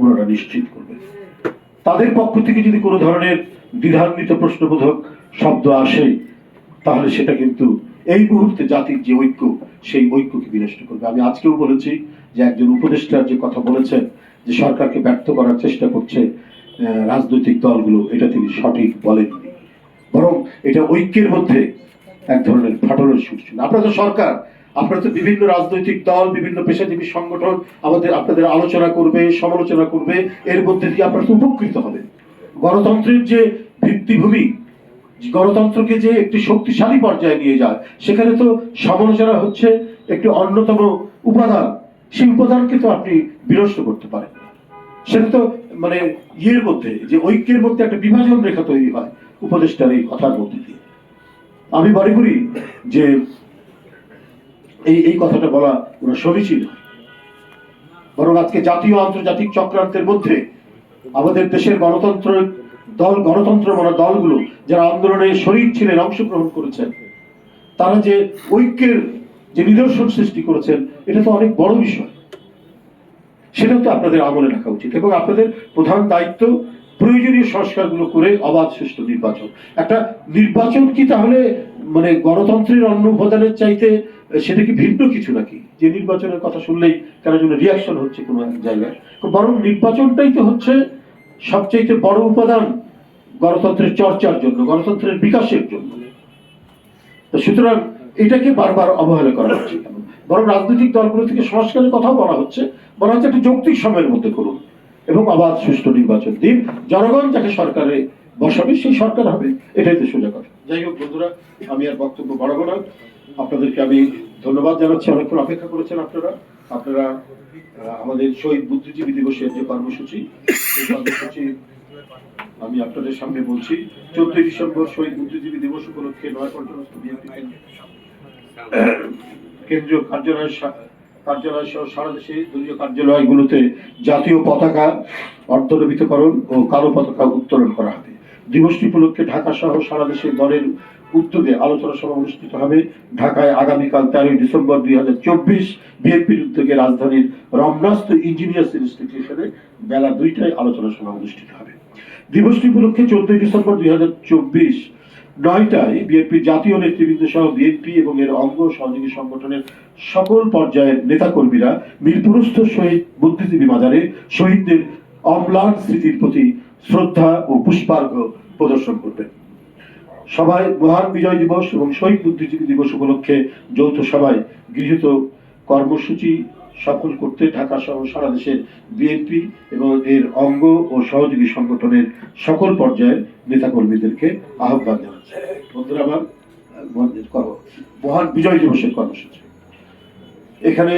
ওনারা নিশ্চিত করবেন। তাদের পক্ষ থেকে যদি কোনো ধরনের দ্বিধান্বিত প্রশ্নবোধক শব্দ আসে, তাহলে সেটা কিন্তু এই মুহূর্তে জাতির যে ঐক্য, সেই ঐক্যকে বিনষ্ট করবে। আমি আজকেও বলেছি যে একজন উপদেষ্টার যে কথা বলেছেন যে সরকারকে ব্যর্থ করার চেষ্টা করছে রাজনৈতিক দলগুলো, এটা তিনি সঠিক বলেননি, বরং এটা ঐক্যের মধ্যে এক ধরনের ফাটলের সূচনা। আপনারা তো সরকার, আপনারা তো বিভিন্ন রাজনৈতিক দল, বিভিন্ন পেশাজীবী সংগঠন আপনাদের আলোচনা করবে, সমালোচনা করবে, এর মধ্যে দিয়ে আপনারা তো উপকৃত হবে। গণতন্ত্রের যে ভিত্তিভূমি, গণতন্ত্রকে যে একটি শক্তিশালী পর্যায়ে নিয়ে যায়, সেখানে তো সমালোচনা হচ্ছে একটি অন্যতম উপাদান। সেই উপাদানকে তো আপনি বিনষ্ট করতে পারেন। সেটা তো মানে ইয়ের মধ্যে, যে ঐক্যের মধ্যে একটা বিভাজন রেখা তৈরি হয় উপদেষ্টার এই কথার মধ্যে দিয়ে। আমি মনে করি যে এই কথাটা বলা ওরা সমীচীন হয়, বরং আজকে জাতীয় আন্তর্জাতিক চক্রান্তের মধ্যে আমাদের দেশের গণতন্ত্র মানা দলগুলো যারা আন্দোলনে শরীক ছিলেন, অংশগ্রহণ করেছেন, তারা যে ঐক্যের যে নিদর্শন সৃষ্টি করেছেন, এটা তো অনেক বড় বিষয়। সেটা তো আপনাদের আমলে রাখা উচিত, এবং আপনাদের প্রধান দায়িত্ব প্রয়োজনীয় সংস্কারগুলো করে অবাধ সুষ্ঠু নির্বাচন। একটা নির্বাচন কি তাহলে মানে গণতন্ত্রের অন্য উপাদানের চাইতে সেটা কি ভিন্ন কিছু নাকি, যে নির্বাচনের কথা শুনলেই কেন যেন রিয়াকশন হচ্ছে কোনো এক জায়গায়? বরং নির্বাচনটাই তো হচ্ছে সবচেয়ে বড় উপাদান গণতন্ত্রের চর্চার জন্য, গণতন্ত্রের বিকাশের জন্য। সুতরাং এটাকে বারবার অবহেলা করা হচ্ছে। বরং রাজনৈতিক দলগুলো থেকে সংস্কারের কথাও বলা হচ্ছে একটা যৌক্তিক সময়ের মধ্যে করুন এবং অবাধ সুষ্ঠু নির্বাচন দিন। জনগণ যাকে সরকারে বসাবে সেই সরকার হবে, এটাই তো সোজা কথা। যাই হোক বন্ধুরা, আমি আর বক্তব্য বাড়াবো না। আপনাদেরকে আমি ধন্যবাদ জানাচ্ছি, অনেকক্ষণ অপেক্ষা করেছেন আপনারা আমাদের শহীদ বুদ্ধিজীবী দিবসের যে কর্মসূচি, সেই কর্মসূচি আমি আপনাদের সামনে বলছি। 14 ডিসেম্বর শহীদ বুদ্ধিজীবী দিবস উপলক্ষে নয়াপল্টনস্থ বিএনপি কেন্দ্রীয় কার্যালয় সহ সারা দেশে দলীয় কার্যালয়গুলোতে জাতীয় পতাকা অর্ধনমিতকরণ ও কালো পতাকা উত্তোলন করা হবে। দিবসটি উপলক্ষে ঢাকা সহ সারা দেশে দলের উদ্যোগে আলোচনা সভা অনুষ্ঠিত হবে। ঢাকায় আগামীকাল 13 ডিসেম্বর 2024 বিএনপির উদ্যোগে রাজধানীর রমনাস্থ ইঞ্জিনিয়ার্স ইনস্টিটিউশনে বেলা 2টায় আলোচনা সভা অনুষ্ঠিত হবে। দিবসটি উপলক্ষে 14 ডিসেম্বর 2024 9টায় বিএনপির জাতীয় নেতৃবৃন্দ সহ বিএনপি এবং এর অঙ্গ সহযোগী সংগঠনের সকল পর্যায়ের নেতাকর্মীরা মিরপুরস্থ শহীদ বুদ্ধিজীবী মাজারে শহীদদের অম্লান স্মৃতির প্রতি শ্রদ্ধা ও পুষ্পার্ঘ্য প্রদর্শন করবেন। সবাই মহান বিজয় দিবস এবং শহীদ বুদ্ধিজীবী দিবস উপলক্ষে যৌথ সভায় গৃহীত কর্মসূচি সফল করতে ঢাকা সহ সারা দেশের বিএনপি এবং এর অঙ্গ ও সহযোগী সংগঠনের সকল পর্যায়ের নেতাকর্মীদেরকে আহ্বান জানাচ্ছি। বন্ধুরা আমার, মহান বিজয় দিবসের কর্মসূচি এখানে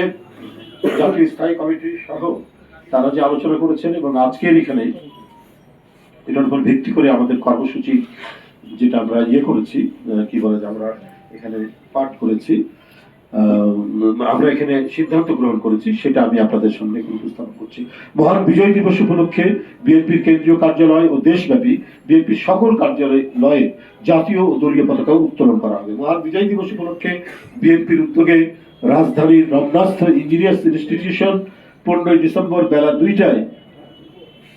জাতীয় স্থায়ী কমিটি সহ তারা যে আলোচনা করেছেন এবং আজকের এখানে এটার উপর ভিত্তি করে আমাদের কর্মসূচি যেটা আমরা করেছি, কি বলে যে আমরা এখানে পাঠ করেছি, আমরা এখানে সিদ্ধান্ত গ্রহণ করেছি, সেটা আমি আপনাদের সামনে উপস্থাপন করছি। মহান বিজয় দিবস উপলক্ষে বিএনপির কেন্দ্রীয় কার্যালয় ও দেশব্যাপী বিএনপির সকল কার্যালয়ে জাতীয় ও দলীয় পতাকা উত্তোলন করা হবে। মহান বিজয় দিবস উপলক্ষে বিএনপির উদ্যোগে রাজধানীর রমনাস্থ ইঞ্জিনিয়ার্স ইনস্টিটিউশন 15 ডিসেম্বর বেলা 2টায়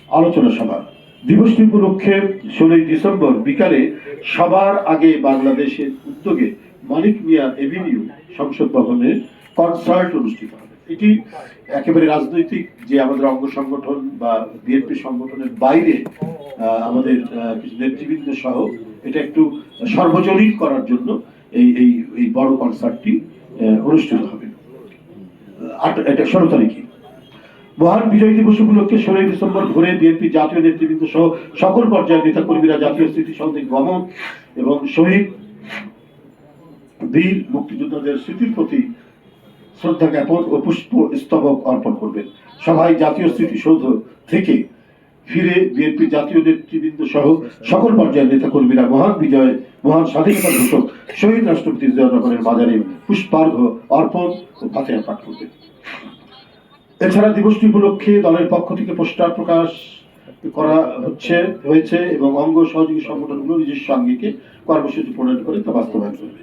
আলোচনা সভা। দিবসটি উপলক্ষে 16 ডিসেম্বর বিকালে সবার আগে বাংলাদেশের উদ্যোগে মানিক মিয়া এভিনিউ সংসদ ভবনে কনসার্ট অনুষ্ঠিত হবে। এটি একেবারে রাজনৈতিক যে আমাদের অঙ্গ সংগঠন বা বিএনপি সংগঠনের বাইরে আমাদের কিছু নেতৃবৃন্দ সহ এটা একটু সর্বজনীন করার জন্য এই বড় কনসার্টটি অনুষ্ঠিত হবে। এটা 16 তারিখে। মহান বিজয় দিবস উপলক্ষে 16 ডিসেম্বর ভোরে বিএনপি জাতীয় নেতৃবৃন্দ সহ সকল পর্যায়ের নেতা কর্মীরা জাতীয় স্মৃতিসৌধে গমন এবং শহীদ বীর মুক্তিযোদ্ধাদের স্মৃতির প্রতি শ্রদ্ধা জ্ঞাপন ও পুষ্প স্তবক অর্পণ করবেন। সভায় জাতীয় স্মৃতিসৌধ থেকে ফিরে বিএনপি জাতীয় নেতৃবৃন্দ সহ সকল পর্যায়ের নেতা কর্মীরা মহান স্বাধীনতা ঘোষক শহীদ রাষ্ট্রপতি জিয়াউর রহমানের মাজারে পুষ্পার্ঘ্য অর্পণ ও ফাতিহা পাঠ করবেন। এছাড়া দিবসটি উপলক্ষে দলের পক্ষ থেকে পোস্টার প্রকাশ করা হয়েছে এবং অঙ্গ সহযোগী সংগঠনগুলো নিজস্ব আঙ্গিকে কর্মসূচি প্রণয়ন করে তা বাস্তবায়ন করবে।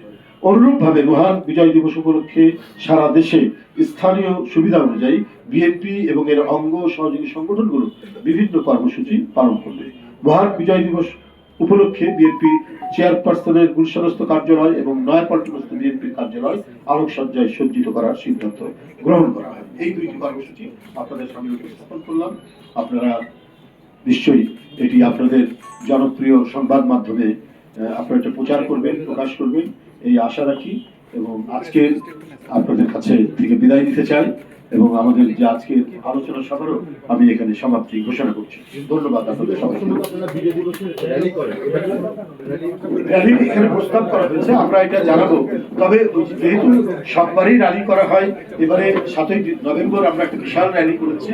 অনুরূপভাবে মহান বিজয় দিবস উপলক্ষে সারা দেশে স্থানীয় সুবিধা অনুযায়ী বিএনপি এবং এর অঙ্গ সহযোগী সংগঠনগুলো বিভিন্ন কর্মসূচি পালন করবে। মহান বিজয় দিবস উপলক্ষে বিএনপি চেয়ারপারসনের গুলশানস্থ কার্যালয় এবং নয়াপল্টনস্থ বিএনপির কার্যালয় আলোকসজ্জায় সজ্জিত করার সিদ্ধান্ত গ্রহণ করা হয়। এই দুইটি কর্মসূচি আপনাদের সামনে উপস্থাপন করলাম। আপনারা নিশ্চয়ই এটি আপনাদের জনপ্রিয় সংবাদ মাধ্যমে আপনারা এটা প্রচার করবেন, প্রকাশ করবেন, এই আশা রাখি। এবং আজকে আপনাদের কাছে থেকে বিদায় নিতে চাই এবং আমাদের যে আজকের আলোচনা সভারও আমি এখানে সমাপ্তি ঘোষণা করছি। ধন্যবাদ আপনাদের সবাইকে। র্যালি এখানে প্রস্তাব করা হয়েছে, আমরা এটা জানাবো। তবে যেহেতু সববারই র্যালি করা হয়, এবারে 7ই নভেম্বর আমরা একটা বিশাল র্যালি করেছি।